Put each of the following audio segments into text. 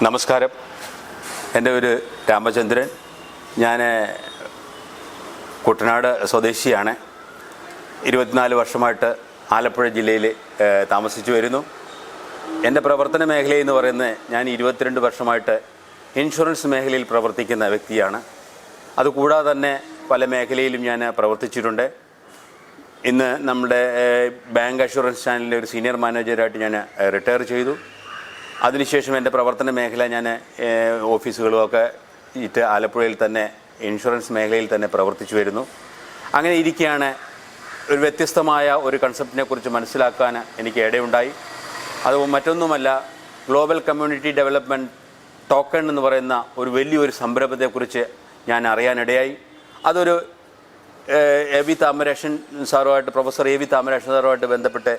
നമസ്കാരം. എൻ്റെ പേര് രാമചന്ദ്രൻ. ഞാൻ കുട്ടനാട് സ്വദേശിയാണ്. 24 വർഷമായിട്ട് ആലപ്പുഴ ജില്ലയിൽ താമസിച്ചു വരുന്നു. എൻ്റെ പ്രവർത്തന മേഖലയെന്ന് പറയുന്നത് ഞാൻ 22 വർഷമായിട്ട് ഇൻഷുറൻസ് മേഖലയിൽ പ്രവർത്തിക്കുന്ന വ്യക്തിയാണ്. അതുകൂടാതെ തന്നെ പല മേഖലയിലും ഞാൻ പ്രവർത്തിച്ചിട്ടുണ്ട്. ഇന്ന് നമ്മുടെ ബാങ്ക് അഷുറൻസ് ചാനലിലെ ഒരു സീനിയർ മാനേജറായിട്ട് ഞാൻ റിട്ടയർ ചെയ്തു. അതിനുശേഷം എൻ്റെ പ്രവർത്തന മേഖല ഞാൻ ഓഫീസുകളുമൊക്കെ ഇട്ട് ആലപ്പുഴയിൽ തന്നെ ഇൻഷുറൻസ് മേഖലയിൽ തന്നെ പ്രവർത്തിച്ചു വരുന്നു. അങ്ങനെ ഇരിക്കുകയാണ് ഒരു വ്യത്യസ്തമായ ഒരു കൺസെപ്റ്റിനെ കുറിച്ച് മനസ്സിലാക്കാൻ എനിക്ക് ഇടയുണ്ടായി. അത് മറ്റൊന്നുമല്ല, ഗ്ലോബൽ കമ്മ്യൂണിറ്റി ഡെവലപ്മെൻറ്റ് ടോക്കൺ എന്ന് പറയുന്ന ഒരു വലിയൊരു സംരംഭത്തെക്കുറിച്ച് ഞാൻ അറിയാനിടയായി. അതൊരു എ.വി. താമരാക്ഷൻ സാറുമായിട്ട് പ്രൊഫസർ എ.വി. താമരാക്ഷൻ സാറുമായിട്ട് ബന്ധപ്പെട്ട്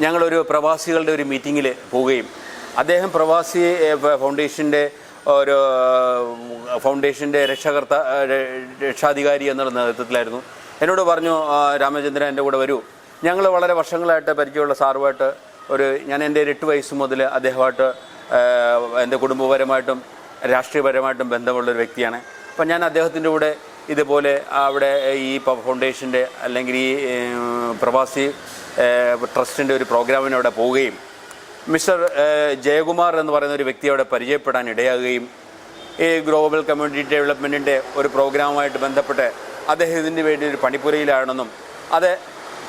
ഞങ്ങളൊരു പ്രവാസികളുടെ ഒരു മീറ്റിങ്ങിൽ പോവുകയും അദ്ദേഹം പ്രവാസി ഫൗണ്ടേഷൻ്റെ രക്ഷാധികാരി എന്നുള്ള നേതൃത്വത്തിലായിരുന്നു. എന്നോട് പറഞ്ഞു, രാമചന്ദ്രൻ എൻ്റെ കൂടെ വരൂ. ഞങ്ങൾ വളരെ വർഷങ്ങളായിട്ട് പരിചയമുള്ള സാറുമായിട്ട് ഞാൻ എൻ്റെ 8 വയസ്സ് മുതൽ അദ്ദേഹമായിട്ട് എൻ്റെ കുടുംബപരമായിട്ടും രാഷ്ട്രീയപരമായിട്ടും ബന്ധമുള്ളൊരു വ്യക്തിയാണ്. അപ്പം ഞാൻ അദ്ദേഹത്തിൻ്റെ കൂടെ ഇതുപോലെ അവിടെ ഈ ഫൗണ്ടേഷൻ്റെ അല്ലെങ്കിൽ ഈ പ്രവാസി ട്രസ്റ്റിൻ്റെ ഒരു പ്രോഗ്രാമിന് അവിടെ പോവുകയും മിസ്റ്റർ ജയകുമാർ എന്ന് പറയുന്ന ഒരു വ്യക്തി അവിടെ പരിചയപ്പെടാൻ ഇടയാകുകയും ഈ ഗ്ലോബൽ കമ്മ്യൂണിറ്റി ഡെവലപ്മെൻറ്റിൻ്റെ ഒരു പ്രോഗ്രാമുമായിട്ട് ബന്ധപ്പെട്ട് അദ്ദേഹം ഇതിന് വേണ്ടി ഒരു പണിപ്പുരയിലാണെന്നും അത്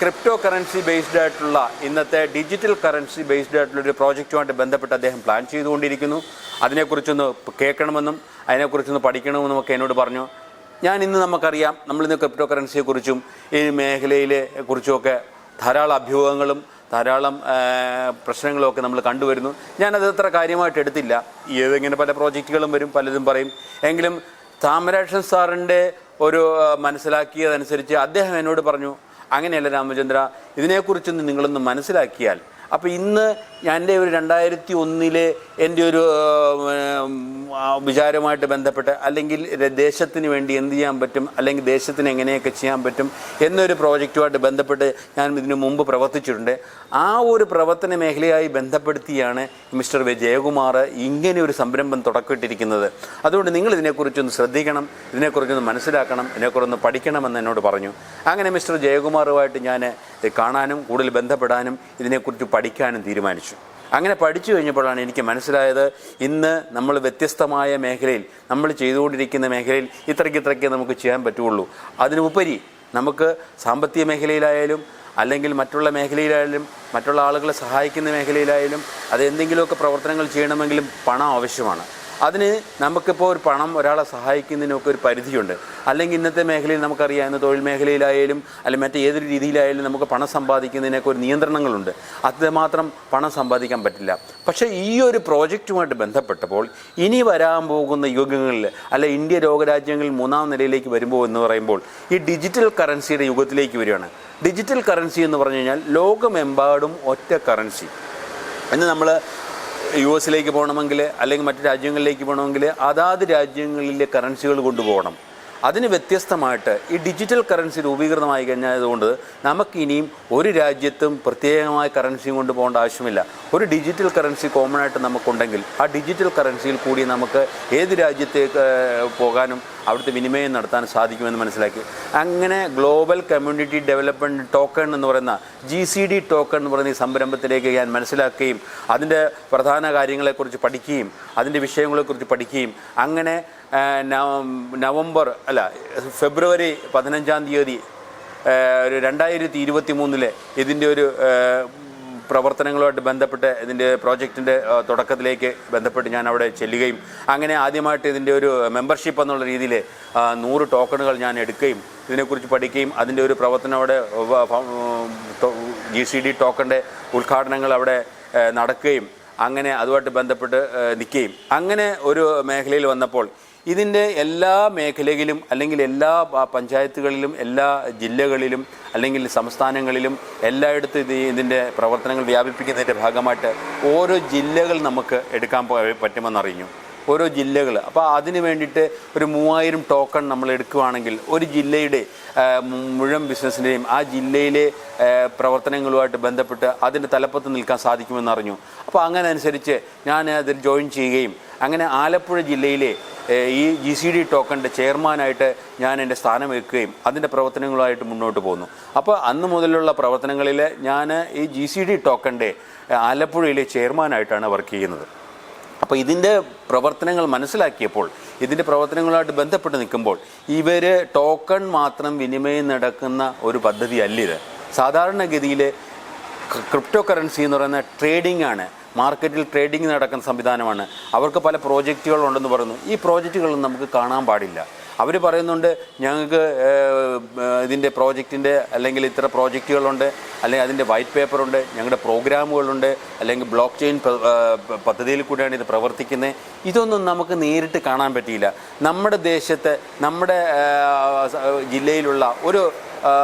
ക്രിപ്റ്റോ കറൻസി ബേസ്ഡ് ആയിട്ടുള്ള ഇന്നത്തെ ഡിജിറ്റൽ കറൻസി ബേസ്ഡ് ആയിട്ടുള്ളൊരു പ്രോജക്റ്റുമായിട്ട് ബന്ധപ്പെട്ട് അദ്ദേഹം പ്ലാൻ ചെയ്തുകൊണ്ടിരിക്കുന്നു. അതിനെക്കുറിച്ചൊന്ന് കേൾക്കണമെന്നും അതിനെക്കുറിച്ചൊന്ന് പഠിക്കണമെന്നും ഒക്കെ എന്നോട് പറഞ്ഞു. നമുക്കറിയാം, നമ്മളിന്ന് ക്രിപ്റ്റോ കറൻസിയെക്കുറിച്ചും ഈ മേഖലയിലെ കുറിച്ചുമൊക്കെ ധാരാളം അഭ്യൂഹങ്ങളും ധാരാളം പ്രശ്നങ്ങളുമൊക്കെ നമ്മൾ കണ്ടുവരുന്നു. ഞാനത് അത്ര കാര്യമായിട്ട് എടുത്തില്ല. ഏതെങ്ങനെ പല പ്രോജക്റ്റുകളും വരും, പലതും പറയും. എങ്കിലും താമരാക്ഷൻ സാറിൻ്റെ ഒരു മനസ്സിലാക്കിയതനുസരിച്ച് അദ്ദേഹം എന്നോട് പറഞ്ഞു, അങ്ങനെയല്ല രാമചന്ദ്ര, ഇതിനെക്കുറിച്ചൊന്ന് നിങ്ങളൊന്ന് മനസ്സിലാക്കിയാൽ. അപ്പോൾ ഇന്ന് എൻ്റെ ഒരു 2001 എൻ്റെ ഒരു വിചാരമായിട്ട് ബന്ധപ്പെട്ട് അല്ലെങ്കിൽ ദേശത്തിന് വേണ്ടി എന്ത് ചെയ്യാൻ പറ്റും, അല്ലെങ്കിൽ ദേശത്തിന് എങ്ങനെയൊക്കെ ചെയ്യാൻ പറ്റും എന്നൊരു പ്രോജക്റ്റുമായിട്ട് ബന്ധപ്പെട്ട് ഞാൻ ഇതിനു മുമ്പ് പ്രവർത്തിച്ചിട്ടുണ്ട്. ആ ഒരു പ്രവർത്തന മേഖലയായി ബന്ധപ്പെടുത്തിയാണ് മിസ്റ്റർ ജയകുമാർ ഇങ്ങനെ ഒരു സംരംഭം തുടക്കമിട്ടിരിക്കുന്നത്. അതുകൊണ്ട് നിങ്ങൾ ഇതിനെക്കുറിച്ചൊന്ന് ശ്രദ്ധിക്കണം, ഇതിനെക്കുറിച്ചൊന്ന് മനസ്സിലാക്കണം, ഇതിനെക്കുറിച്ചൊന്ന് പഠിക്കണമെന്ന് എന്നോട് പറഞ്ഞു. അങ്ങനെ മിസ്റ്റർ ജയകുമാറുമായിട്ട് ഞാൻ കാണാനും കൂടുതൽ ബന്ധപ്പെടാനും ഇതിനെക്കുറിച്ച് പഠിക്കാനും തീരുമാനിച്ചു. അങ്ങനെ പഠിച്ചു കഴിഞ്ഞപ്പോഴാണ് എനിക്ക് മനസ്സിലായത്, ഇന്ന് നമ്മൾ വ്യത്യസ്തമായ മേഖലയിൽ നമ്മൾ ചെയ്തുകൊണ്ടിരിക്കുന്ന മേഖലയിൽ ഇത്രയ്ക്ക് നമുക്ക് ചെയ്യാൻ പറ്റുള്ളൂ. അതിനുപരി നമുക്ക് സാമ്പത്തിക മേഖലയിലായാലും അല്ലെങ്കിൽ മറ്റുള്ള മേഖലയിലായാലും മറ്റുള്ള ആളുകളെ സഹായിക്കുന്ന മേഖലയിലായാലും അത് എന്തെങ്കിലുമൊക്കെ പ്രവർത്തനങ്ങൾ ചെയ്യണമെങ്കിലും പണം ആവശ്യമാണ്. അതിന് നമുക്കിപ്പോൾ ഒരു പണം ഒരാളെ സഹായിക്കുന്നതിനൊക്കെ ഒരു പരിധിയുണ്ട്. അല്ലെങ്കിൽ ഇന്നത്തെ മേഖലയിൽ നമുക്കറിയാം, ഇന്ന് തൊഴിൽ മേഖലയിലായാലും അല്ലെങ്കിൽ മറ്റേതൊരു രീതിയിലായാലും നമുക്ക് പണം സമ്പാദിക്കുന്നതിനൊക്കെ ഒരു നിയന്ത്രണങ്ങളുണ്ട്. അതുമാത്രം പണം സമ്പാദിക്കാൻ പറ്റില്ല. പക്ഷേ ഈ ഒരു പ്രോജക്റ്റുമായിട്ട് ബന്ധപ്പെട്ടപ്പോൾ ഇനി വരാൻ പോകുന്ന യുഗങ്ങളിൽ ഇന്ത്യ ലോകരാജ്യങ്ങളിൽ 3-ാം നിലയിലേക്ക് വരുമ്പോൾ എന്ന് പറയുമ്പോൾ ഈ ഡിജിറ്റൽ കറൻസിയുടെ യുഗത്തിലേക്ക് വരികയാണ്. ഡിജിറ്റൽ കറൻസി എന്ന് പറഞ്ഞു കഴിഞ്ഞാൽ ലോകമെമ്പാടും ഒറ്റ കറൻസി. ഇന്ന് നമ്മൾ US പോകണമെങ്കിൽ അല്ലെങ്കിൽ മറ്റു രാജ്യങ്ങളിലേക്ക് പോകണമെങ്കിൽ അതാത് രാജ്യങ്ങളിലെ കറൻസികൾ കൊണ്ടുപോകണം. അതിന് വ്യത്യസ്തമായിട്ട് ഈ ഡിജിറ്റൽ കറൻസി രൂപീകൃതമായി കഴിഞ്ഞതുകൊണ്ട് നമുക്കിനിയും ഒരു രാജ്യത്തും പ്രത്യേകമായ കറൻസിയും കൊണ്ട് പോകേണ്ട ആവശ്യമില്ല. ഒരു ഡിജിറ്റൽ കറൻസി കോമൺ ആയിട്ട് നമുക്കുണ്ടെങ്കിൽ ആ ഡിജിറ്റൽ കറൻസിയിൽ കൂടി നമുക്ക് ഏത് രാജ്യത്തേക്ക് പോകാനും അവിടുത്തെ വിനിമയം നടത്താൻ സാധിക്കുമെന്ന് മനസ്സിലാക്കി. അങ്ങനെ ഗ്ലോബൽ കമ്മ്യൂണിറ്റി ഡെവലപ്മെൻറ്റ് ടോക്കൺ എന്ന് പറയുന്ന GCD ടോക്കൺ എന്ന് പറയുന്ന ഈ സംരംഭത്തിലേക്ക് ഞാൻ മനസ്സിലാക്കുകയും അതിൻ്റെ പ്രധാന കാര്യങ്ങളെക്കുറിച്ച് പഠിക്കുകയും അതിൻ്റെ വിഷയങ്ങളെക്കുറിച്ച് പഠിക്കുകയും അങ്ങനെ ഫെബ്രുവരി 15-ാം തീയതി 2023 ഇതിൻ്റെ ഒരു പ്രവർത്തനങ്ങളുമായിട്ട് ബന്ധപ്പെട്ട് ഇതിൻ്റെ പ്രോജക്റ്റിൻ്റെ തുടക്കത്തിലേക്ക് ബന്ധപ്പെട്ട് ഞാൻ അവിടെ ചെല്ലുകയും അങ്ങനെ ആദ്യമായിട്ട് ഇതിൻ്റെ ഒരു മെമ്പർഷിപ്പ് എന്നുള്ള രീതിയിൽ 100 ടോക്കണുകൾ ഞാൻ എടുക്കുകയും ഇതിനെക്കുറിച്ച് പഠിക്കുകയും അതിൻ്റെ ഒരു പ്രവർത്തനം അവിടെ GCD ടോക്കണിൻ്റെ ഉദ്ഘാടനങ്ങൾ അവിടെ നടക്കുകയും അങ്ങനെ അതുമായിട്ട് ബന്ധപ്പെട്ട് നിൽക്കുകയും അങ്ങനെ ഒരു മേഖലയിൽ വന്നപ്പോൾ ഇതിൻ്റെ എല്ലാ മേഖലകളിലും അല്ലെങ്കിൽ എല്ലാ പഞ്ചായത്തുകളിലും എല്ലാ ജില്ലകളിലും അല്ലെങ്കിൽ സംസ്ഥാനങ്ങളിലും എല്ലായിടത്തും ഇതിൻ്റെ പ്രവർത്തനങ്ങൾ വ്യാപിപ്പിക്കുന്നതിൻ്റെ ഭാഗമായിട്ട് ഓരോ ജില്ലകൾ നമുക്ക് എടുക്കാൻ പറ്റുമെന്നറിഞ്ഞു. ഓരോ ജില്ലകൾ. അപ്പോൾ അതിന് വേണ്ടിയിട്ട് ഒരു 3000 ടോക്കൺ നമ്മൾ എടുക്കുകയാണെങ്കിൽ ഒരു ജില്ലയുടെ മുഴുവൻ ബിസിനസ്സിൻ്റെയും ആ ജില്ലയിലെ പ്രവർത്തനങ്ങളുമായിട്ട് ബന്ധപ്പെട്ട് അതിൻ്റെ തലപ്പത്ത് നിൽക്കാൻ സാധിക്കുമെന്ന് അറിഞ്ഞു. അപ്പോൾ അങ്ങനെ അനുസരിച്ച് ഞാൻ അതിൽ ജോയിൻ ചെയ്യുകയും അങ്ങനെ ആലപ്പുഴ ജില്ലയിലെ ഈ GCD ടോക്കണിൻ്റെ ചെയർമാനായിട്ട് ഞാൻ എൻ്റെ സ്ഥാനം വെക്കുകയും അതിൻ്റെ പ്രവർത്തനങ്ങളുമായിട്ട് മുന്നോട്ട് പോകുന്നു. അപ്പോൾ അന്ന് മുതലുള്ള പ്രവർത്തനങ്ങളിൽ ഞാൻ ഈ GCD ടോക്കണിൻ്റെ ആലപ്പുഴയിലെ ചെയർമാനായിട്ടാണ് വർക്ക് ചെയ്യുന്നത്. അപ്പോൾ ഇതിൻ്റെ പ്രവർത്തനങ്ങൾ മനസ്സിലാക്കിയപ്പോൾ, ഇതിൻ്റെ പ്രവർത്തനങ്ങളുമായിട്ട് ബന്ധപ്പെട്ട് നിൽക്കുമ്പോൾ ഇവർ ടോക്കൺ മാത്രം വിനിമയം നടക്കുന്ന ഒരു പദ്ധതി അല്ല ഇത്. സാധാരണഗതിയിൽ ക്രിപ്റ്റോ കറൻസി എന്ന് പറയുന്ന ട്രേഡിംഗ് ആണ്, മാർക്കറ്റിൽ ട്രേഡിംഗ് നടക്കുന്ന സംവിധാനമാണ്. അവർക്ക് പല പ്രോജക്റ്റുകളുണ്ടെന്ന് പറയുന്നു. ഈ പ്രോജക്റ്റുകളൊന്നും നമുക്ക് കാണാൻ പാടില്ല. അവർ പറയുന്നുണ്ട് ഞങ്ങൾക്ക് ഇതിൻ്റെ പ്രോജക്റ്റിൻ്റെ അല്ലെങ്കിൽ ഇത്ര പ്രോജക്റ്റുകളുണ്ട്, അല്ലെങ്കിൽ അതിൻ്റെ വൈറ്റ് പേപ്പറുണ്ട്, ഞങ്ങളുടെ പ്രോഗ്രാമുകളുണ്ട്, അല്ലെങ്കിൽ ബ്ലോക്ക് ചെയിൻ പദ്ധതിയിൽ കൂടെയാണ് ഇത് പ്രവർത്തിക്കുന്നത്. ഇതൊന്നും നമുക്ക് നേരിട്ട് കാണാൻ പറ്റിയില്ല. നമ്മുടെ ദേശത്ത് നമ്മുടെ ജില്ലയിലുള്ള ഒരു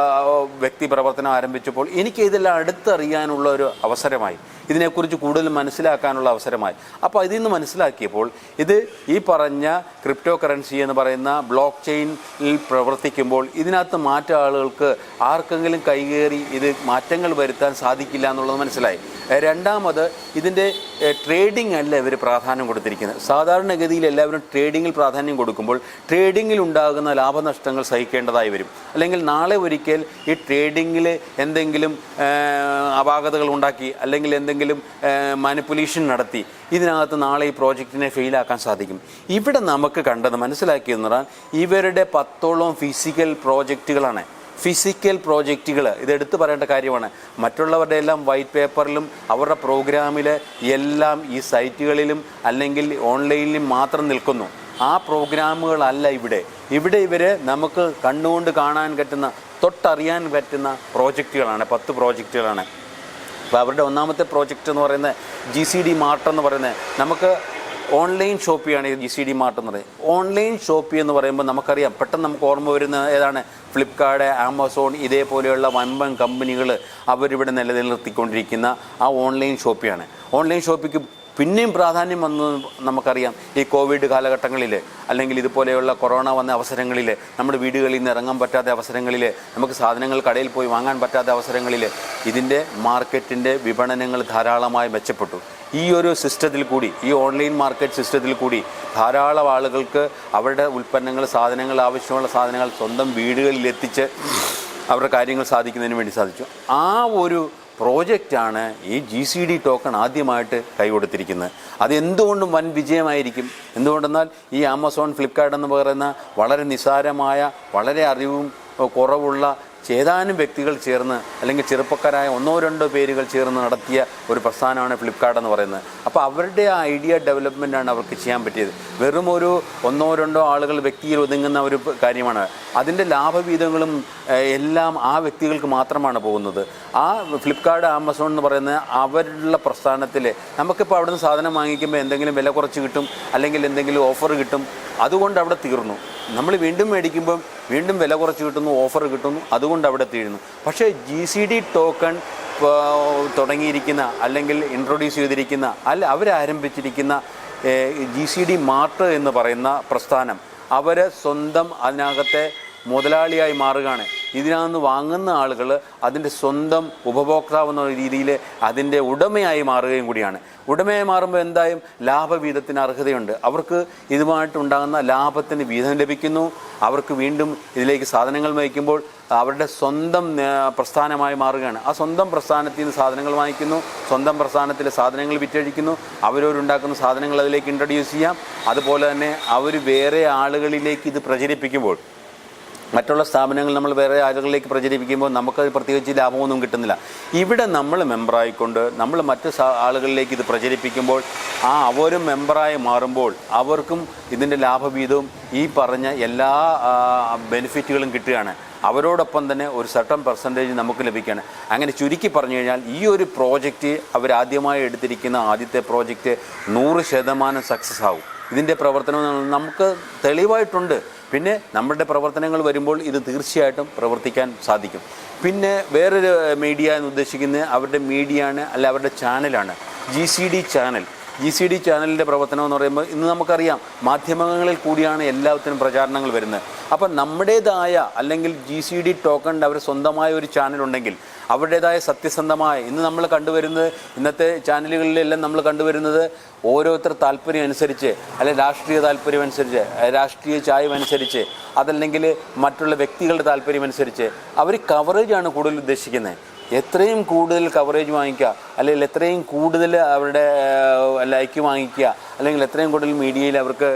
വ്യക്തി പ്രവർത്തനം ആരംഭിച്ചപ്പോൾ എനിക്ക് ഇതെല്ലാം അടുത്തറിയാനുള്ള ഒരു അവസരമായി, ഇതിനെക്കുറിച്ച് കൂടുതൽ മനസ്സിലാക്കാനുള്ള അവസരമായി. അപ്പോൾ ഇതിൽ നിന്ന് മനസ്സിലാക്കിയപ്പോൾ ഇത് ഈ പറഞ്ഞ ക്രിപ്റ്റോ കറൻസി എന്ന് പറയുന്ന ബ്ലോക്ക് ചെയിനിൽ പ്രവർത്തിക്കുമ്പോൾ ഇതിനകത്ത് മാറ്റം ആളുകൾക്ക് ആർക്കെങ്കിലും കൈകേറി ഇത് മാറ്റങ്ങൾ വരുത്താൻ സാധിക്കില്ല എന്നുള്ളത് മനസ്സിലായി. രണ്ടാമത് ഇതിൻ്റെ ട്രേഡിംഗ് അല്ല ഇവർ പ്രാധാന്യം കൊടുത്തിരിക്കുന്നത്. സാധാരണഗതിയിൽ എല്ലാവരും ട്രേഡിങ്ങിൽ പ്രാധാന്യം കൊടുക്കുമ്പോൾ ട്രേഡിങ്ങിൽ ഉണ്ടാകുന്ന ലാഭനഷ്ടങ്ങൾ സഹിക്കേണ്ടതായി വരും. അല്ലെങ്കിൽ നാളെ ഒരിക്കൽ ഈ ട്രേഡിങ്ങിൽ എന്തെങ്കിലും അപാകതകൾ ഉണ്ടാക്കി അല്ലെങ്കിൽ എന്തെങ്കിലും മാനിപ്പുലേഷൻ നടത്തി ഇതിനകത്ത് നാളെ ഈ പ്രോജക്റ്റിനെ ഫെയിലാക്കാൻ സാധിക്കും. ഇവിടെ നമുക്ക് കണ്ടത് മനസ്സിലാക്കിയെന്ന് പറഞ്ഞാൽ ഇവരുടെ 10ഓളം ഫിസിക്കൽ പ്രോജക്റ്റുകളാണ്. ഫിസിക്കൽ പ്രോജക്റ്റുകൾ ഇതെടുത്ത് പറയേണ്ട കാര്യമാണ്. മറ്റുള്ളവരുടെ എല്ലാം വൈറ്റ് പേപ്പറിലും അവരുടെ പ്രോഗ്രാമിൽ എല്ലാം ഈ സൈറ്റുകളിലും അല്ലെങ്കിൽ ഓൺലൈനിലും മാത്രം നിൽക്കുന്നു. ആ പ്രോഗ്രാമുകളല്ല ഇവിടെ. ഇവർ നമുക്ക് കണ്ണുകൊണ്ട് കാണാൻ പറ്റുന്ന, തൊട്ടറിയാൻ പറ്റുന്ന പ്രോജക്റ്റുകളാണ്. 10 പ്രോജക്റ്റുകളാണ്. അപ്പോൾ അവരുടെ ഒന്നാമത്തെ പ്രോജക്റ്റ് എന്ന് പറയുന്നത് GCD മാർട്ട് എന്ന് പറയുന്നത് നമുക്ക് ഓൺലൈൻ ഷോപ്പിയാണ്. GCD മാർട്ട് എന്ന് പറയുന്നത് ഓൺലൈൻ ഷോപ്പി എന്ന് പറയുമ്പോൾ നമുക്കറിയാം, പെട്ടെന്ന് നമുക്ക് ഓർമ്മ വരുന്ന ഏതാണ്? ഫ്ലിപ്കാർട്ട്, ആമസോൺ ഇതേപോലെയുള്ള വൻപൻ കമ്പനികൾ അവരിവിടെ നിലനിർത്തിക്കൊണ്ടിരിക്കുന്ന ആ ഓൺലൈൻ ഷോപ്പിയാണ്. ഓൺലൈൻ ഷോപ്പിക്ക് പിന്നെയും പ്രാധാന്യം വന്നു നമുക്കറിയാം. ഈ കോവിഡ് കാലഘട്ടങ്ങളിൽ അല്ലെങ്കിൽ ഇതുപോലെയുള്ള കൊറോണ വന്ന അവസരങ്ങളിൽ നമ്മുടെ വീടുകളിൽ നിന്ന് ഇറങ്ങാൻ പറ്റാത്ത അവസരങ്ങളിൽ നമുക്ക് സാധനങ്ങൾ കടയിൽ പോയി വാങ്ങാൻ പറ്റാത്ത അവസരങ്ങളിൽ ഇതിൻ്റെ മാർക്കറ്റിൻ്റെ വിപണനങ്ങൾ ധാരാളമായി മെച്ചപ്പെട്ടു. ഈ ഒരു സിസ്റ്റത്തിൽ കൂടി, ഈ ഓൺലൈൻ മാർക്കറ്റ് സിസ്റ്റത്തിൽ കൂടി ധാരാളം ആളുകൾക്ക് അവരുടെ ഉൽപ്പന്നങ്ങൾ, സാധനങ്ങൾ, ആവശ്യമുള്ള സാധനങ്ങൾ സ്വന്തം വീടുകളിൽ എത്തിച്ച് അവരുടെ കാര്യങ്ങൾ സാധിക്കുന്നതിന് വേണ്ടി സാധിച്ചു. ആ ഒരു പ്രോജക്റ്റാണ് ഈ GCD ടോക്കൺ ആദ്യമായിട്ട് കൈകൊടുത്തിരിക്കുന്നത്. അത് എന്തുകൊണ്ടും വൻ വിജയമായിരിക്കും. എന്തുകൊണ്ടെന്നാൽ ഈ ആമസോൺ, ഫ്ലിപ്കാർട്ട് എന്ന് പറയുന്ന വളരെ നിസ്സാരമായ, വളരെ അറിവും കുറവുള്ള ഏതാനും വ്യക്തികൾ ചേർന്ന് അല്ലെങ്കിൽ ചെറുപ്പക്കാരായ 1-2 പേരുകൾ ചേർന്ന് നടത്തിയ ഒരു പ്രസ്ഥാനമാണ് ഫ്ലിപ്കാർട്ട് എന്ന് പറയുന്നത്. അപ്പോൾ അവരുടെ ആ ഐഡിയ ഡെവലപ്മെൻറ്റാണ് അവർക്ക് ചെയ്യാൻ പറ്റിയത്. വെറും ഒരു 1-2 ആളുകൾ വ്യക്തിയിൽ ഒതുങ്ങുന്ന ഒരു കാര്യമാണ്. അതിൻ്റെ ലാഭവീതങ്ങളും എല്ലാം ആ വ്യക്തികൾക്ക് മാത്രമാണ് പോകുന്നത്. ആ ഫ്ലിപ്കാർട്ട്, ആമസോൺ എന്ന് പറയുന്ന അവരുടെ പ്രസ്ഥാനത്തിൽ നമുക്കിപ്പോൾ അവിടെ നിന്ന് സാധനം വാങ്ങിക്കുമ്പോൾ എന്തെങ്കിലും വില കുറച്ച് കിട്ടും, അല്ലെങ്കിൽ എന്തെങ്കിലും ഓഫർ കിട്ടും, അതുകൊണ്ട് അവിടെ തീർന്നു. നമ്മൾ വീണ്ടും മേടിക്കുമ്പം വീണ്ടും വില കുറച്ച് കിട്ടുന്നു, ഓഫർ കിട്ടുന്നു, അതുകൊണ്ട് അവിടെ തീരുന്നു. പക്ഷേ GCD ടോക്കൺ തുടങ്ങിയിരിക്കുന്ന അല്ലെങ്കിൽ ഇൻട്രൊഡ്യൂസ് ചെയ്തിരിക്കുന്ന അവരാരംഭിച്ചിരിക്കുന്ന GCD മാർട്ട് എന്ന് പറയുന്ന പ്രസ്ഥാനം അവർ സ്വന്തം അതിനകത്തെ മുതലാളിയായി മാറുകയാണ്. ഇതിനകത്ത് വാങ്ങുന്ന ആളുകൾ അതിൻ്റെ സ്വന്തം ഉപഭോക്താവ് എന്ന രീതിയിൽ അതിൻ്റെ ഉടമയായി മാറുകയും കൂടിയാണ്. ഉടമയായി മാറുമ്പോൾ എന്തായും ലാഭവീതത്തിന് അർഹതയുണ്ട്. അവർക്ക് ഇതുമായിട്ടുണ്ടാകുന്ന ലാഭത്തിന് വീതം ലഭിക്കുന്നു. അവർക്ക് വീണ്ടും ഇതിലേക്ക് സാധനങ്ങൾ വയ്ക്കുമ്പോൾ അവരുടെ സ്വന്തം പ്രസ്ഥാനമായി മാറുകയാണ്. ആ സ്വന്തം പ്രസ്ഥാനത്തിൽ നിന്ന് സാധനങ്ങൾ വാങ്ങിക്കുന്നു, സ്വന്തം പ്രസ്ഥാനത്തിലെ സാധനങ്ങൾ വിറ്റഴിക്കുന്നു, അവരവരുണ്ടാക്കുന്ന സാധനങ്ങൾ അതിലേക്ക് ഇൻട്രൊഡ്യൂസ് ചെയ്യാം. അതുപോലെ തന്നെ അവർ വേറെ ആളുകളിലേക്ക് ഇത് പ്രചരിപ്പിക്കുമ്പോൾ, മറ്റുള്ള സ്ഥാപനങ്ങൾ നമ്മൾ വേറെ ആളുകളിലേക്ക് പ്രചരിപ്പിക്കുമ്പോൾ നമുക്കത് പ്രത്യേകിച്ച് ലാഭമൊന്നും കിട്ടുന്നില്ല. ഇവിടെ നമ്മൾ മെമ്പറായിക്കൊണ്ട് നമ്മൾ മറ്റ് ആളുകളിലേക്ക് ഇത് പ്രചരിപ്പിക്കുമ്പോൾ അവരും മെമ്പറായി മാറുമ്പോൾ അവർക്കും ഇതിൻ്റെ ലാഭവീതവും ഈ പറഞ്ഞ എല്ലാ ബെനിഫിറ്റുകളും കിട്ടുകയാണ്. അവരോടൊപ്പം തന്നെ ഒരു സർട്ടൺ പെർസെൻറ്റേജ് നമുക്ക് ലഭിക്കുകയാണ്. അങ്ങനെ ചുരുക്കി പറഞ്ഞു കഴിഞ്ഞാൽ ഈ ഒരു പ്രോജക്റ്റ് അവരാദ്യമായി എടുത്തിരിക്കുന്ന ആദ്യത്തെ പ്രോജക്റ്റ് 100% സക്സസ് ആവും. ഇതിൻ്റെ പ്രവർത്തനം നമുക്ക് തെളിവായിട്ടുണ്ട്. പിന്നെ നമ്മുടെ പ്രവർത്തനങ്ങൾ വരുമ്പോൾ ഇത് തീർച്ചയായിട്ടും പ്രവർത്തിക്കാൻ സാധിക്കും. പിന്നെ വേറൊരു മീഡിയ എന്ന് ഉദ്ദേശിക്കുന്നത് അവരുടെ മീഡിയയാണ്, അല്ല അവരുടെ ചാനലാണ്, GCD ചാനൽ. GCD ചാനലിൻ്റെ പ്രവർത്തനം എന്ന് പറയുമ്പോൾ ഇന്ന് നമുക്കറിയാം മാധ്യമങ്ങളിൽ കൂടിയാണ് എല്ലാത്തിനും പ്രചാരണങ്ങൾ വരുന്നത്. അപ്പം നമ്മുടേതായ അല്ലെങ്കിൽ GCD ടോക്കണിൻ്റെ അവർ സ്വന്തമായ ഒരു ചാനലുണ്ടെങ്കിൽ അവരുടേതായ സത്യസന്ധമായ ഇന്ന് നമ്മൾ കണ്ടുവരുന്നത് ഇന്നത്തെ ചാനലുകളിലെല്ലാം നമ്മൾ കണ്ടുവരുന്നത് ഓരോരുത്തർ താല്പര്യം അനുസരിച്ച് അല്ലെങ്കിൽ രാഷ്ട്രീയ താല്പര്യം അനുസരിച്ച് രാഷ്ട്രീയ ചായ്വനുസരിച്ച് അതല്ലെങ്കിൽ മറ്റുള്ള വ്യക്തികളുടെ താല്പര്യം അനുസരിച്ച് അവർ കവറേജാണ് കൂടുതൽ ഉദ്ദേശിക്കുന്നത്. എത്രയും കൂടുതൽ കവറേജ് വാങ്ങിക്കുക അല്ലെങ്കിൽ എത്രയും കൂടുതൽ അവരുടെ ലൈക്ക് വാങ്ങിക്കുക അല്ലെങ്കിൽ എത്രയും കൂടുതൽ മീഡിയയിൽ അവർക്ക്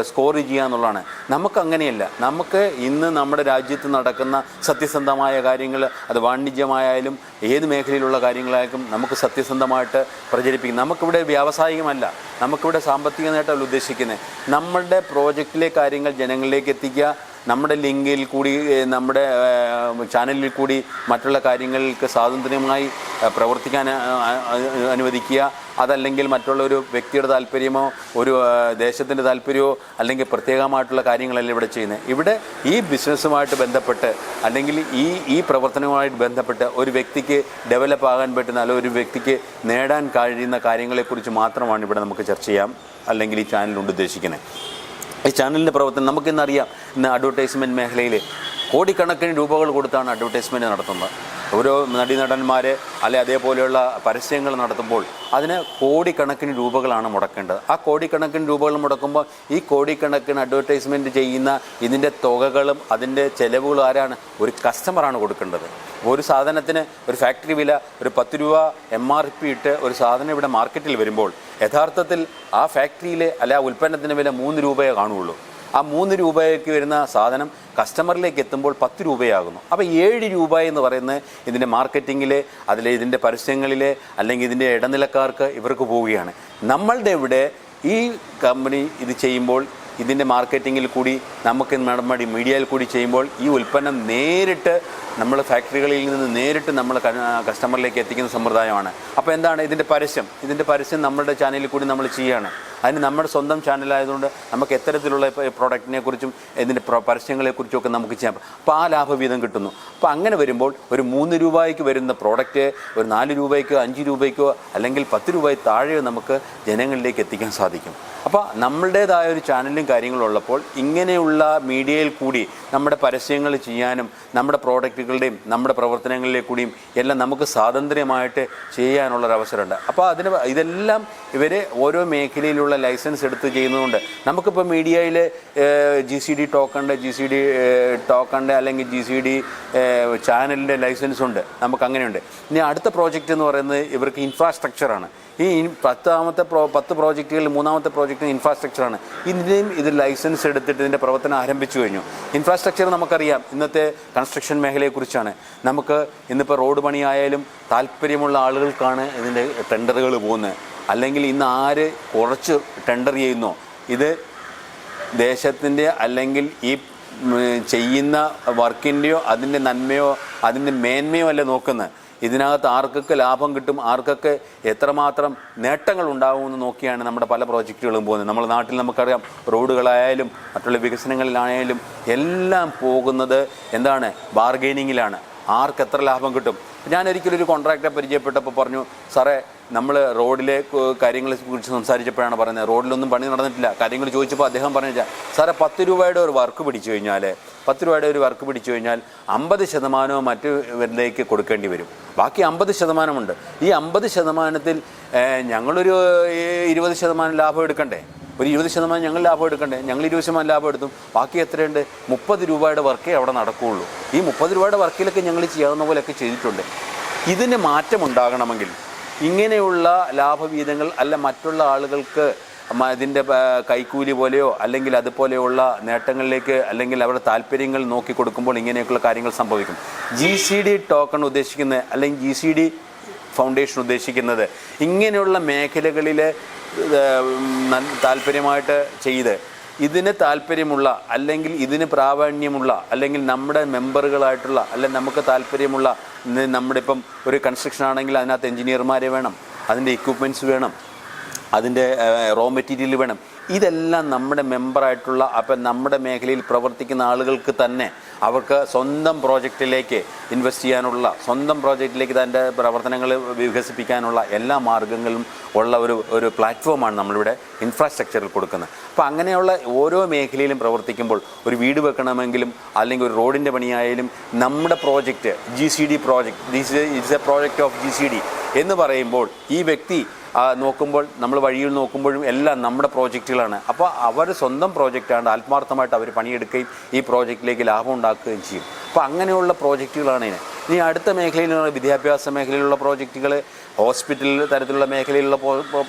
സ്കോർ ചെയ്യുക എന്നുള്ളതാണ്. നമുക്കങ്ങനെയല്ല. നമുക്ക് ഇന്ന് നമ്മുടെ രാജ്യത്ത് നടക്കുന്ന സത്യസന്ധമായ കാര്യങ്ങൾ അത് വാണിജ്യമായാലും ഏത് മേഖലയിലുള്ള കാര്യങ്ങളായാലും നമുക്ക് സത്യസന്ധമായിട്ട് പ്രചരിപ്പിക്കും. നമുക്കിവിടെ വ്യാവസായികമല്ല, നമുക്കിവിടെ സാമ്പത്തിക നേട്ടമല്ല ഉദ്ദേശിക്കുന്നത്. നമ്മളുടെ പ്രോജക്റ്റിലെ കാര്യങ്ങൾ ജനങ്ങളിലേക്ക് എത്തിക്കുക, നമ്മുടെ ലിങ്കിൽ കൂടി നമ്മുടെ ചാനലിൽ കൂടി മറ്റുള്ള കാര്യങ്ങൾക്ക് സ്വാതന്ത്ര്യമായി പ്രവർത്തിക്കാൻ അനുവദിക്കുക. അതല്ലെങ്കിൽ മറ്റുള്ള ഒരു വ്യക്തിയുടെ താല്പര്യമോ ഒരു ദേശത്തിൻ്റെ താല്പര്യമോ അല്ലെങ്കിൽ പ്രത്യേകമായിട്ടുള്ള കാര്യങ്ങളല്ല ഇവിടെ ചെയ്യുന്നത്. ഇവിടെ ഈ ബിസിനസ്സുമായിട്ട് ബന്ധപ്പെട്ട് അല്ലെങ്കിൽ ഈ പ്രവർത്തനവുമായിട്ട് ബന്ധപ്പെട്ട് ഒരു വ്യക്തിക്ക് ഡെവലപ്പ് ആകാൻ പറ്റുന്ന അല്ലെങ്കിൽ ഒരു വ്യക്തിക്ക് നേടാൻ കഴിയുന്ന കാര്യങ്ങളെക്കുറിച്ച് മാത്രമാണ് ഇവിടെ നമുക്ക് ചർച്ച ചെയ്യാം അല്ലെങ്കിൽ ഈ ചാനലുകൊണ്ട് ഉദ്ദേശിക്കുന്നത്. ഈ ചാനലിൻ്റെ പ്രവർത്തനം നമുക്കിന്നറിയാം. ഇന്ന് അഡ്വർടൈസ്മെൻറ്റ് മേഖലയിൽ കോടിക്കണക്കിന് രൂപകൾ കൊടുത്താണ് അഡ്വർടൈസ്മെൻറ്റ് നടത്തുന്നത്. ഓരോ നടന്മാർ അല്ലെ അതേപോലെയുള്ള പരസ്യങ്ങൾ നടത്തുമ്പോൾ അതിന് കോടിക്കണക്കിന് രൂപകളാണ് മുടക്കേണ്ടത്. ആ കോടിക്കണക്കിന് രൂപകൾ മുടക്കുമ്പോൾ ഈ കോടിക്കണക്കിന് അഡ്വർടൈസ്മെൻറ്റ് ചെയ്യുന്ന ഇതിൻ്റെ തുകകളും അതിൻ്റെ ചിലവുകളും ആരാണ്? ഒരു കസ്റ്റമറാണ് കൊടുക്കേണ്ടത്. ഒരു സാധനത്തിന് ഒരു ഫാക്ടറി വില ഒരു 10 രൂപ MRP ഇട്ട് ഒരു സാധനം ഇവിടെ മാർക്കറ്റിൽ വരുമ്പോൾ യഥാർത്ഥത്തിൽ ആ ഫാക്ടറിയിലെ അല്ലെ ആ ഉൽപ്പന്നത്തിൻ്റെ വില 3 രൂപയേ കാണുകയുള്ളൂ. ആ 3 രൂപയ്ക്ക് വരുന്ന സാധനം കസ്റ്റമറിലേക്ക് എത്തുമ്പോൾ 10 രൂപയാകുന്നു. അപ്പോൾ 7 രൂപ എന്ന് പറയുന്നത് ഇതിൻ്റെ മാർക്കറ്റിങ്ങിലെ അതിലെ ഇതിൻ്റെ പരസ്യങ്ങളിലെ അല്ലെങ്കിൽ ഇതിൻ്റെ ഇടനിലക്കാർക്ക് ഇവർക്ക് പോവുകയാണ്. നമ്മളുടെ ഇവിടെ ഈ കമ്പനി ഇത് ചെയ്യുമ്പോൾ ഇതിൻ്റെ മാർക്കറ്റിങ്ങിൽ കൂടി നമുക്ക് നമ്മുടെ മീഡിയയിൽ കൂടി ചെയ്യുമ്പോൾ ഈ ഉൽപ്പന്നം നേരിട്ട് നമ്മൾ ഫാക്ടറികളിൽ നിന്ന് നേരിട്ട് നമ്മൾ കസ്റ്റമറിലേക്ക് എത്തിക്കുന്ന സമ്പ്രദായമാണ്. അപ്പോൾ എന്താണ് ഇതിൻ്റെ പരസ്യം നമ്മുടെ ചാനലിൽ കൂടി നമ്മൾ ചെയ്യുകയാണ്. അതിന് നമ്മുടെ സ്വന്തം ചാനലായതുകൊണ്ട് നമുക്ക് എത്തരത്തിലുള്ള പ്രോഡക്റ്റിനെ കുറിച്ചും ഇതിൻ്റെ പരസ്യങ്ങളെക്കുറിച്ചും ഒക്കെ നമുക്ക് ചെയ്യാം. അപ്പോൾ ആ ലാഭവീതം കിട്ടുന്നു. അപ്പോൾ അങ്ങനെ വരുമ്പോൾ ഒരു 3 രൂപയ്ക്ക് വരുന്ന പ്രോഡക്റ്റ് ഒരു 4 രൂപയ്ക്കോ 5 രൂപയ്ക്കോ അല്ലെങ്കിൽ 10 രൂപയിൽ താഴെയോ നമുക്ക് ജനങ്ങളിലേക്ക് എത്തിക്കാൻ സാധിക്കും. അപ്പോൾ നമ്മളുടേതായ ഒരു ചാനലും കാര്യങ്ങളും ഉള്ളപ്പോൾ ഇങ്ങനെയുള്ള മീഡിയയിൽ കൂടി നമ്മുടെ പരസ്യങ്ങൾ ചെയ്യാനും നമ്മുടെ പ്രോഡക്റ്റുകളുടെയും നമ്മുടെ പ്രവർത്തനങ്ങളിലെ കൂടിയും എല്ലാം നമുക്ക് സ്വാതന്ത്ര്യമായിട്ട് ചെയ്യാനുള്ളൊരവസരമുണ്ട്. അപ്പോൾ ഇതെല്ലാം ഇവർ ഓരോ മേഖലയിലുള്ള ലൈസൻസ് എടുത്ത് ചെയ്യുന്നതുകൊണ്ട് നമുക്കിപ്പോൾ മീഡിയയിൽ GCD ടോക്കണിൻ്റെ അല്ലെങ്കിൽ GCD ചാനലിൻ്റെ ലൈസൻസ് ഉണ്ട്, നമുക്ക് അങ്ങനെയുണ്ട്. ഇനി അടുത്ത പ്രോജക്റ്റ് എന്ന് പറയുന്നത് ഇവർക്ക് ഇൻഫ്രാസ്ട്രക്ചറാണ്. ഈ 10 പ്രോജക്റ്റുകളിൽ 3ാമത്തെ പ്രോജക്റ്റ് ഇൻഫ്രാസ്ട്രക്ചറാണ്. ഇതിൻ്റെയും ഇത് ലൈസൻസ് എടുത്തിട്ട് ഇതിൻ്റെ പ്രവർത്തനം ആരംഭിച്ചു കഴിഞ്ഞു. ഇൻഫ്രാസ്ട്രക്ചർ നമുക്കറിയാം ഇന്നത്തെ കൺസ്ട്രക്ഷൻ മേഖലയെക്കുറിച്ചാണ്. നമുക്ക് ഇന്നിപ്പോൾ റോഡ് പണിയായാലും താല്പര്യമുള്ള ആളുകൾക്കാണ് ഇതിൻ്റെ ടെൻഡറുകൾ പോകുന്നത്. അല്ലെങ്കിൽ ഇന്ന് ആര് കുറച്ച് ടെൻഡർ ചെയ്യുന്നോ ഇത് ദേശത്തിൻ്റെ അല്ലെങ്കിൽ ഈ ചെയ്യുന്ന വർക്കിൻ്റെയോ അതിൻ്റെ നന്മയോ അതിൻ്റെ മേന്മയോ അല്ല നോക്കുന്നത്. ഇതിനകത്ത് ആർക്കൊക്കെ ലാഭം കിട്ടും, ആർക്കൊക്കെ എത്രമാത്രം നേട്ടങ്ങൾ ഉണ്ടാകുമെന്ന് നോക്കിയാണ് നമ്മുടെ പല പ്രോജക്റ്റുകളും പോകുന്നത്. നമ്മുടെ നാട്ടിൽ നമുക്കറിയാം റോഡുകളായാലും മറ്റുള്ള വികസനങ്ങളിലായാലും എല്ലാം പോകുന്നത് എന്താണ്? ബാർഗെയിനിങ്ങിലാണ്. ആർക്ക് എത്ര ലാഭം കിട്ടും. ഞാനൊരിക്കലും ഒരു കോൺട്രാക്ടറെ പരിചയപ്പെട്ടപ്പോൾ പറഞ്ഞു, സാറേ നമ്മൾ റോഡിലെ കാര്യങ്ങളെ കുറിച്ച് സംസാരിച്ചപ്പോഴാണ് പറയുന്നത് റോഡിലൊന്നും പണി നടന്നിട്ടില്ല. കാര്യങ്ങൾ ചോദിച്ചപ്പോൾ അദ്ദേഹം പറഞ്ഞു, സാറേ 10 രൂപയുടെ ഒരു വർക്ക് പിടിച്ചു കഴിഞ്ഞാൽ 50% മറ്റുവരിലേക്ക് കൊടുക്കേണ്ടി വരും. ബാക്കി 50% ഉണ്ട്. ഈ 50%-ത്തിൽ ഞങ്ങളൊരു 20% ലാഭം എടുക്കണ്ടേ? ഒരു 20% ഞങ്ങൾ ലാഭം എടുക്കണ്ടേ? ഞങ്ങൾ 20% ലാഭം എടുത്തും. ബാക്കി എത്രയുണ്ട്? 30 രൂപയുടെ വർക്കേ അവിടെ നടക്കുകയുള്ളൂ. ഈ 30 രൂപയുടെ വർക്കിലൊക്കെ ഞങ്ങൾ ചെയ്യാവുന്ന പോലെയൊക്കെ ചെയ്തിട്ടുണ്ട്. ഇതിന് മാറ്റമുണ്ടാകണമെങ്കിൽ ഇങ്ങനെയുള്ള ലാഭവീതങ്ങൾ അല്ല മറ്റുള്ള ആളുകൾക്ക് ഇതിൻ്റെ കൈക്കൂലി പോലെയോ അല്ലെങ്കിൽ അതുപോലെയുള്ള നേട്ടങ്ങളിലേക്ക് അല്ലെങ്കിൽ അവരുടെ താല്പര്യങ്ങൾ നോക്കി കൊടുക്കുമ്പോൾ ഇങ്ങനെയൊക്കെയുള്ള കാര്യങ്ങൾ സംഭവിക്കും. GCD ടോക്കൺ ഉദ്ദേശിക്കുന്നത് അല്ലെങ്കിൽ GCD ഫൗണ്ടേഷൻ ഉദ്ദേശിക്കുന്നത് ഇങ്ങനെയുള്ള മേഖലകളിൽ താല്പര്യമായിട്ട് ചെയ്ത് ഇതിന് താല്പര്യമുള്ള അല്ലെങ്കിൽ ഇതിന് പ്രാവീണ്യമുള്ള അല്ലെങ്കിൽ നമ്മുടെ മെമ്പറുകളായിട്ടുള്ള അല്ലെങ്കിൽ നമുക്ക് താല്പര്യമുള്ള നമ്മുടെ ഇപ്പം ഒരു കൺസ്ട്രക്ഷൻ ആണെങ്കിൽ അതിനകത്ത് എഞ്ചിനീയർമാരെ വേണം, അതിൻ്റെ എക്യുപ്മെൻറ്റ്സ് വേണം, അതിൻ്റെ റോ മെറ്റീരിയൽ വേണം. ഇതെല്ലാം നമ്മുടെ മെമ്പറായിട്ടുള്ള അപ്പം നമ്മുടെ മേഖലയിൽ പ്രവർത്തിക്കുന്ന ആളുകൾക്ക് തന്നെ അവർക്ക് സ്വന്തം പ്രോജക്റ്റിലേക്ക് ഇൻവെസ്റ്റ് ചെയ്യാനുള്ള, സ്വന്തം പ്രോജക്റ്റിലേക്ക് തൻ്റെ പ്രവർത്തനങ്ങൾ വികസിപ്പിക്കാനുള്ള എല്ലാ മാർഗ്ഗങ്ങളും ഉള്ള ഒരു പ്ലാറ്റ്ഫോമാണ് നമ്മളിവിടെ ഇൻഫ്രാസ്ട്രക്ചറിൽ കൊടുക്കുന്നത്. അപ്പോൾ അങ്ങനെയുള്ള ഓരോ മേഖലയിലും പ്രവർത്തിക്കുമ്പോൾ ഒരു വീട് വെക്കണമെങ്കിലും അല്ലെങ്കിൽ ഒരു റോഡിൻ്റെ പണിയായാലും നമ്മുടെ project GCD project it's A project of GCD എന്ന് പറയുമ്പോൾ ഈ വ്യക്തി നോക്കുമ്പോൾ നമ്മൾ വഴിയിൽ നോക്കുമ്പോഴും എല്ലാം നമ്മുടെ പ്രോജക്റ്റുകളാണ്. അപ്പോൾ അവർ സ്വന്തം പ്രോജക്റ്റാണ്, ആത്മാർത്ഥമായിട്ട് അവർ പണിയെടുക്കുകയും ഈ പ്രോജക്റ്റിലേക്ക് ലാഭം ഉണ്ടാക്കുകയും ചെയ്യും. അപ്പോൾ അങ്ങനെയുള്ള പ്രോജക്റ്റുകളാണ് ഇതിന്. ഇനി അടുത്ത മേഖലയിലുള്ള വിദ്യാഭ്യാസ മേഖലയിലുള്ള പ്രോജക്റ്റുകൾ, ഹോസ്പിറ്റൽ തരത്തിലുള്ള മേഖലയിലുള്ള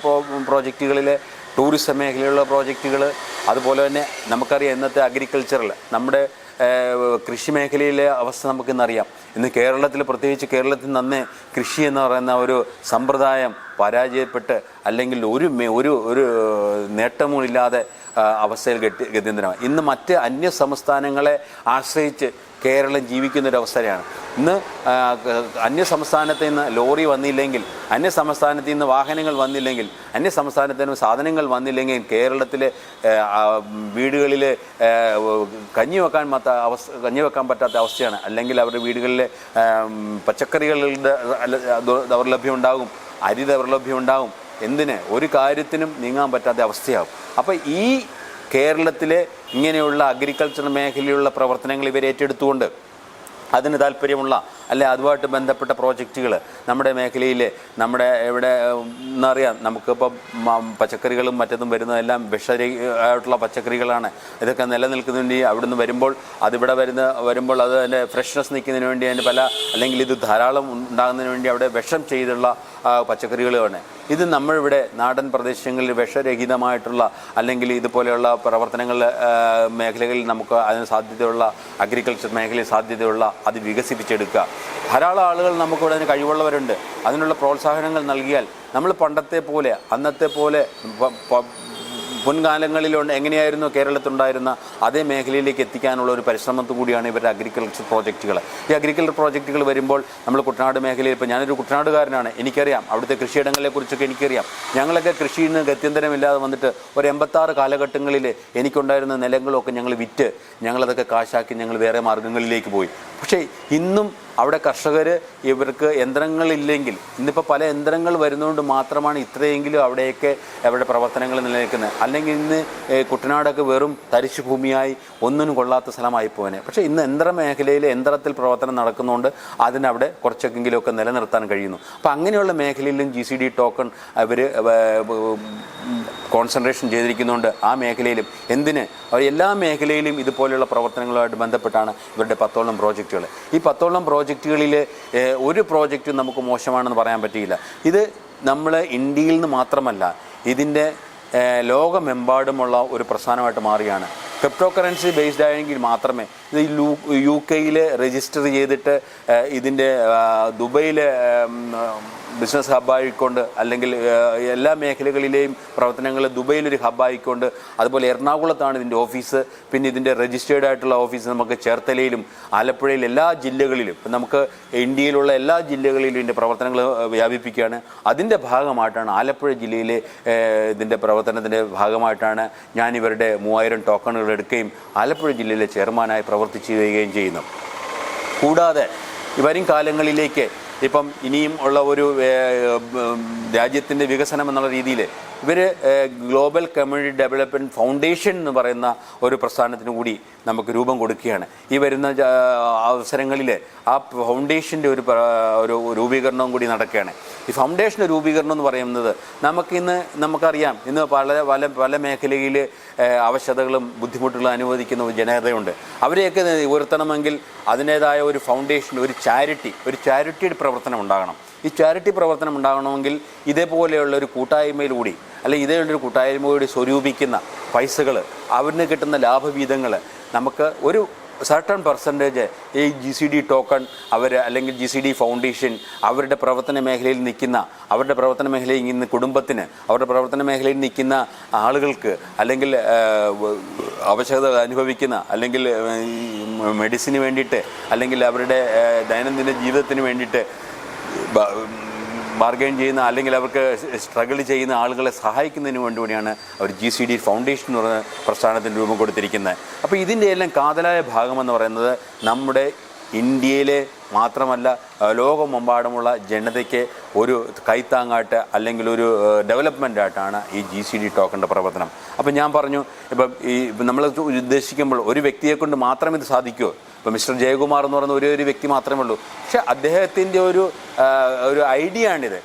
പ്രോജക്റ്റുകളിൽ, ടൂറിസം മേഖലയിലുള്ള പ്രോജക്റ്റുകൾ, അതുപോലെ തന്നെ നമുക്കറിയാം ഇന്നത്തെ അഗ്രികൾച്ചറിൽ നമ്മുടെ കൃഷി മേഖലയിലെ അവസ്ഥ നമുക്കിന്നറിയാം. ഇന്ന് കേരളത്തിൽ, പ്രത്യേകിച്ച് കേരളത്തിൽ നന്നേ കൃഷി എന്ന് പറയുന്ന ഒരു സമ്പ്രദായം പരാജയപ്പെട്ട് അല്ലെങ്കിൽ ഒരു നേട്ടവുമില്ലാതെ അവസ്ഥയിൽ ഗത്യന്തരമായി. ഇന്ന് മറ്റ് അന്യ സംസ്ഥാനങ്ങളെ ആശ്രയിച്ച് കേരളം ജീവിക്കുന്നൊരവസ്ഥയാണ്. ഇന്ന് അന്യ സംസ്ഥാനത്ത് നിന്ന് ലോറി വന്നില്ലെങ്കിൽ, അന്യ സംസ്ഥാനത്ത് നിന്ന് വാഹനങ്ങൾ വന്നില്ലെങ്കിൽ, അന്യ സംസ്ഥാനത്ത് നിന്ന് സാധനങ്ങൾ വന്നില്ലെങ്കിൽ കേരളത്തിലെ വീടുകളിൽ കഞ്ഞി വെക്കാൻ പറ്റാത്ത അവസ്ഥയാണ്. അല്ലെങ്കിൽ അവരുടെ വീടുകളിൽ പച്ചക്കറികളുടെ ദൗർലഭ്യം ഉണ്ടാകും, അരി ദൗർലഭ്യം ഉണ്ടാകും, ഒരു കാര്യത്തിനും നീങ്ങാൻ പറ്റാത്ത അവസ്ഥയാകും. അപ്പോൾ ഈ കേരളത്തിലെ ഇങ്ങനെയുള്ള അഗ്രികൾച്ചർ മേഖലയിലുള്ള പ്രവർത്തനങ്ങൾ ഇവർ ഏറ്റെടുത്തുകൊണ്ട് അതിന് താല്പര്യമുള്ള അതുമായിട്ട് ബന്ധപ്പെട്ട പ്രോജക്റ്റുകൾ നമ്മുടെ മേഖലയിൽ, നമ്മുടെ ഇവിടെ എന്നറിയാം, നമുക്കിപ്പം പച്ചക്കറികളും മറ്റതും വരുന്നതെല്ലാം വിഷരഹിതമായിട്ടുള്ള പച്ചക്കറികളാണ്. ഇതൊക്കെ നിലനിൽക്കുന്നതിന് അവിടുന്ന് വരുമ്പോൾ അതിവിടെ വരുമ്പോൾ അത് അതിൻ്റെ ഫ്രഷ്നെസ് നിൽക്കുന്നതിന് വേണ്ടി അതിൻ്റെ അല്ലെങ്കിൽ ഇത് ധാരാളം ഉണ്ടാകുന്നതിന് വേണ്ടി അവിടെ വിഷം ചെയ്തുള്ള പച്ചക്കറികളാണ്. ഇത് നമ്മളിവിടെ നാടൻ പ്രദേശങ്ങളിൽ വിഷരഹിതമായിട്ടുള്ള അല്ലെങ്കിൽ ഇതുപോലെയുള്ള പ്രവർത്തനങ്ങൾ മേഖലകളിൽ നമുക്ക് അതിന് സാധ്യതയുള്ള, അഗ്രികൾച്ചർ മേഖലയിൽ സാധ്യതയുള്ള അത് വികസിപ്പിച്ചെടുക്കുക. ധാരാളം ആളുകൾ നമുക്കിവിടെ അതിന് കഴിവുള്ളവരുണ്ട്. അതിനുള്ള പ്രോത്സാഹനങ്ങൾ നൽകിയാൽ നമ്മൾ പണ്ടത്തെ പോലെ, അന്നത്തെ പോലെ മുൻകാലങ്ങളിലുണ്ട് എങ്ങനെയായിരുന്നു കേരളത്തിലുണ്ടായിരുന്ന അതേ മേഖലയിലേക്ക് എത്തിക്കാനുള്ള ഒരു പരിശ്രമത്തു കൂടിയാണ് ഇവരുടെ അഗ്രികൾച്ചർ പ്രോജക്റ്റുകൾ. ഈ അഗ്രികൾച്ചർ പ്രോജക്റ്റുകൾ വരുമ്പോൾ നമ്മൾ കുട്ടനാട് മേഖലയിൽ, ഇപ്പോൾ ഞാനൊരു കുട്ടനാടുകാരനാണ്, എനിക്കറിയാം അവിടുത്തെ കൃഷിയിടങ്ങളെക്കുറിച്ചൊക്കെ എനിക്കറിയാം. ഞങ്ങളൊക്കെ കൃഷിയിൽ നിന്ന് ഗത്യന്തരമില്ലാതെ വന്നിട്ട് ഒരു 86 കാലഘട്ടങ്ങളിൽ എനിക്കുണ്ടായിരുന്ന നിലങ്ങളൊക്കെ ഞങ്ങൾ വിറ്റ് ഞങ്ങളതൊക്കെ കാശാക്കി ഞങ്ങൾ വേറെ മാർഗ്ഗങ്ങളിലേക്ക് പോയി. പക്ഷേ ഇന്നും അവിടെ കർഷകർ, ഇവർക്ക് യന്ത്രങ്ങളില്ലെങ്കിൽ, ഇന്നിപ്പോൾ പല യന്ത്രങ്ങൾ വരുന്നതുകൊണ്ട് മാത്രമാണ് ഇത്രയെങ്കിലും അവിടെയൊക്കെ അവരുടെ പ്രവർത്തനങ്ങൾ നിലനിൽക്കുന്നത്. അല്ലെങ്കിൽ ഇന്ന് കുട്ടനാടൊക്കെ വെറും തരിശു ഭൂമിയായി ഒന്നിനും കൊള്ളാത്ത സ്ഥലമായി പോനെ. പക്ഷേ ഇന്ന് യന്ത്രമേഖലയിൽ യന്ത്രത്തിൽ പ്രവർത്തനം നടക്കുന്നതുകൊണ്ട് അതിനവിടെ കുറച്ചൊക്കെങ്കിലുമൊക്കെ നിലനിർത്താൻ കഴിയുന്നു. അപ്പോൾ അങ്ങനെയുള്ള മേഖലയിലും GCD ടോക്കൺ അവർ കോൺസെൻട്രേഷൻ ചെയ്തിരിക്കുന്നുണ്ട്. ആ മേഖലയിലും എല്ലാ മേഖലയിലും ഇതുപോലെയുള്ള പ്രവർത്തനങ്ങളുമായിട്ട് ബന്ധപ്പെട്ടാണ് ഇവരുടെ 10ഓളം പ്രോജക്റ്റുകൾ. ഈ 10ഓളം പ്രോജക്റ്റുകളിൽ ഒരു പ്രോജക്റ്റും നമുക്ക് മോശമാണെന്ന് പറയാൻ പറ്റിയില്ല. ഇത് നമ്മൾ ഇന്ത്യയിൽ നിന്ന് മാത്രമല്ല, ഇതിൻ്റെ ലോകമെമ്പാടുമുള്ള ഒരു പ്രസ്ഥാനമായിട്ട് മാറിയാണ്. ക്രിപ്റ്റോ കറൻസി ബേസ്ഡ് ആയെങ്കിൽ മാത്രമേ ഇത് UK രജിസ്റ്റർ ചെയ്തിട്ട് ഇതിൻ്റെ ദുബൈയിൽ ബിസിനസ് ഹബ്ബായിക്കൊണ്ട്, അല്ലെങ്കിൽ എല്ലാ മേഖലകളിലെയും പ്രവർത്തനങ്ങൾ ദുബൈയിലൊരു ഹബ്ബായിക്കൊണ്ട്, അതുപോലെ എറണാകുളത്താണ് ഇതിൻ്റെ ഓഫീസ്. പിന്നെ ഇതിൻ്റെ രജിസ്റ്റേർഡ് ആയിട്ടുള്ള ഓഫീസ് നമുക്ക് ചേർത്തലയിലും ആലപ്പുഴയിൽ എല്ലാ ജില്ലകളിലും, നമുക്ക് ഇന്ത്യയിലുള്ള എല്ലാ ജില്ലകളിലും ഇതിൻ്റെ പ്രവർത്തനങ്ങൾ വ്യാപിപ്പിക്കുകയാണ്. അതിൻ്റെ ഭാഗമായിട്ടാണ് ആലപ്പുഴ ജില്ലയിലെ ഇതിൻ്റെ പ്രവർത്തനത്തിൻ്റെ ഭാഗമായിട്ടാണ് ഞാൻ ഇവരുടെ 3000 ടോക്കണുകൾ എടുക്കുകയും ആലപ്പുഴ ജില്ലയിലെ ചെയർമാനായി പ്രവർത്തിച്ചു വരികയും ചെയ്യുന്നു. കൂടാതെ വരും കാലങ്ങളിലേക്ക് ഇപ്പം ഇനിയും ഉള്ള ഒരു രാജ്യത്തിൻ്റെ വികസനം എന്നുള്ള രീതിയിൽ ഇവർ ഗ്ലോബൽ കമ്മ്യൂണിറ്റി ഡെവലപ്മെൻറ്റ് ഫൗണ്ടേഷൻ എന്ന് പറയുന്ന ഒരു പ്രസ്ഥാനത്തിന് കൂടി നമുക്ക് രൂപം കൊടുക്കുകയാണ്. ഈ വരുന്ന അവസരങ്ങളിൽ ആ ഫൗണ്ടേഷൻ്റെ ഒരു രൂപീകരണവും കൂടി നടക്കുകയാണ്. ഈ ഫൗണ്ടേഷൻ്റെ രൂപീകരണം എന്ന് പറയുന്നത് നമുക്കറിയാം, ഇന്ന് പല മേഖലയിൽ അവശതകളും ബുദ്ധിമുട്ടുകളും അനുവദിക്കുന്ന ഒരു ജനതയുണ്ട്. അവരെയൊക്കെ ഉയർത്തണമെങ്കിൽ അതിൻ്റേതായ ഒരു ഫൗണ്ടേഷൻ, ഒരു ചാരിറ്റിയുടെ പ്രവർത്തനം ഉണ്ടാകണം. ഈ ചാരിറ്റി പ്രവർത്തനം ഉണ്ടാകണമെങ്കിൽ ഇതേപോലെയുള്ള ഒരു കൂട്ടായ്മയിലൂടി, അല്ലെങ്കിൽ ഇതേപോലൊരു കൂട്ടായ്മയോട് സ്വരൂപിക്കുന്ന പൈസകൾ, അവരിന് കിട്ടുന്ന ലാഭവീതങ്ങൾ നമുക്ക് ഒരു സർട്ടൺ പെർസെൻറ്റേജ് ഈ GCD ടോക്കൺ അല്ലെങ്കിൽ GCD ഫൗണ്ടേഷൻ അവരുടെ പ്രവർത്തന മേഖലയിൽ നിൽക്കുന്ന, അവരുടെ പ്രവർത്തന മേഖലയിൽ നിൽക്കുന്ന കുടുംബത്തിന്, അവരുടെ പ്രവർത്തന മേഖലയിൽ നിൽക്കുന്ന ആളുകൾക്ക്, അല്ലെങ്കിൽ അവശത അനുഭവിക്കുന്ന, അല്ലെങ്കിൽ മെഡിസിന് വേണ്ടിയിട്ട്, അല്ലെങ്കിൽ അവരുടെ ദൈനംദിന ജീവിതത്തിന് വേണ്ടിയിട്ട് ബാർഗെയിൻ ചെയ്യുന്ന അല്ലെങ്കിൽ അവർക്ക് സ്ട്രഗിൾ ചെയ്യുന്ന ആളുകളെ സഹായിക്കുന്നതിന് വേണ്ടി കൂടിയാണ് അവർ GCD ഫൗണ്ടേഷൻ എന്ന് പറയുന്ന പ്രസ്ഥാനത്തിന് രൂപം കൊടുത്തിരിക്കുന്നത്. അപ്പോൾ ഇതിൻ്റെ എല്ലാം കാതലായ ഭാഗമെന്ന് പറയുന്നത് നമ്മുടെ ഇന്ത്യയിലെ മാത്രമല്ല ലോകമെമ്പാടുമുള്ള ജനതയ്ക്ക് ഒരു കൈത്താങ്ങായിട്ട് അല്ലെങ്കിൽ ഒരു ഡെവലപ്മെൻറ്റായിട്ടാണ് ഈ GCD ടോക്കണിൻ്റെ പ്രവർത്തനം. അപ്പം ഞാൻ പറഞ്ഞു, ഇപ്പം നമ്മൾ ഉദ്ദേശിക്കുമ്പോൾ ഒരു വ്യക്തിയെ കൊണ്ട് മാത്രം ഇത് സാധിക്കുമോ? ഇപ്പോൾ മിസ്റ്റർ ജയകുമാർ എന്ന് പറയുന്ന ഒരു വ്യക്തി മാത്രമേ ഉള്ളൂ. പക്ഷെ അദ്ദേഹത്തിൻ്റെ ഒരു ഐഡിയ ആണിത്.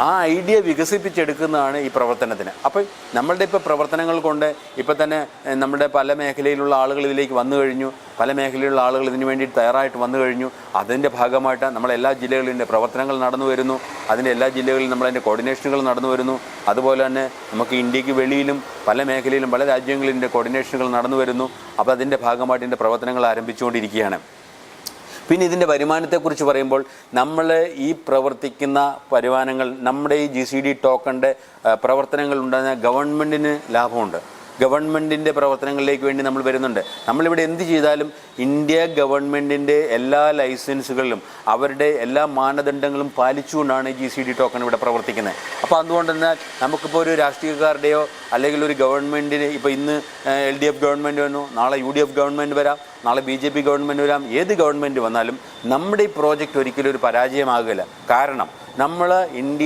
ആ ഐഡിയ വികസിപ്പിച്ചെടുക്കുന്നതാണ് ഈ പ്രവർത്തനത്തിന്. അപ്പോൾ നമ്മളുടെ ഇപ്പോൾ പ്രവർത്തനങ്ങൾ കൊണ്ട് ഇപ്പം തന്നെ നമ്മുടെ പല മേഖലയിലുള്ള ആളുകൾ ഇതിലേക്ക് വന്നു കഴിഞ്ഞു. പല മേഖലയിലുള്ള ആളുകൾ ഇതിനു വേണ്ടി തയ്യാറായിട്ട് വന്നു കഴിഞ്ഞു. അതിൻ്റെ ഭാഗമായിട്ട് നമ്മളെല്ലാ ജില്ലകളിൻ്റെ പ്രവർത്തനങ്ങൾ നടന്നു വരുന്നു. അതിൻ്റെ എല്ലാ ജില്ലകളിലും നമ്മളതിൻ്റെ കോർഡിനേഷനുകൾ നടന്നു വരുന്നു. അതുപോലെ തന്നെ നമുക്ക് ഇന്ത്യക്ക് വെളിയിലും പല മേഖലയിലും പല രാജ്യങ്ങളിൻ്റെ കോർഡിനേഷനുകൾ നടന്നു വരുന്നു. അപ്പോൾ അതിൻ്റെ ഭാഗമായിട്ട് ഇതിൻ്റെ പ്രവർത്തനങ്ങൾ ആരംഭിച്ചുകൊണ്ടിരിക്കുകയാണ്. പിന്നെ ഇതിൻ്റെ വരുമാനത്തെക്കുറിച്ച് പറയുമ്പോൾ നമ്മൾ ഈ പ്രവർത്തിക്കുന്ന വരുമാനങ്ങൾ നമ്മുടെ ഈ GCD ടോക്കണിൻ്റെ പ്രവർത്തനങ്ങൾ ഉണ്ടാകുന്ന ഗവൺമെൻറ്റിന് ലാഭമുണ്ട്. ഗവൺമെൻറ്റിൻ്റെ പ്രവർത്തനങ്ങളിലേക്ക് വേണ്ടി നമ്മൾ വരുന്നുണ്ട്. നമ്മളിവിടെ എന്ത് ചെയ്താലും ഇന്ത്യ ഗവൺമെൻറ്റിൻ്റെ എല്ലാ ലൈസൻസുകളിലും അവരുടെ എല്ലാ മാനദണ്ഡങ്ങളും പാലിച്ചുകൊണ്ടാണ് GCD ടോക്കൺ ഇവിടെ പ്രവർത്തിക്കുന്നത്. അപ്പോൾ അതുകൊണ്ട് തന്നെ നമുക്കിപ്പോൾ ഒരു രാഷ്ട്രീയക്കാരുടെയോ അല്ലെങ്കിൽ ഒരു ഗവൺമെൻറ്റിന് ഇപ്പോൾ ഇന്ന് LDF ഗവൺമെൻറ് വന്നു, നാളെ UDF ഗവൺമെൻറ് വരാം, നാളെ BJP ഗവൺമെൻറ് വരാം, ഏത് ഗവൺമെൻറ് വന്നാലും നമ്മുടെ ഈ പ്രോജക്റ്റ് ഒരിക്കലും ഒരു പരാജയമാകില്ല. കാരണം നമ്മൾ ഇന്ത്യ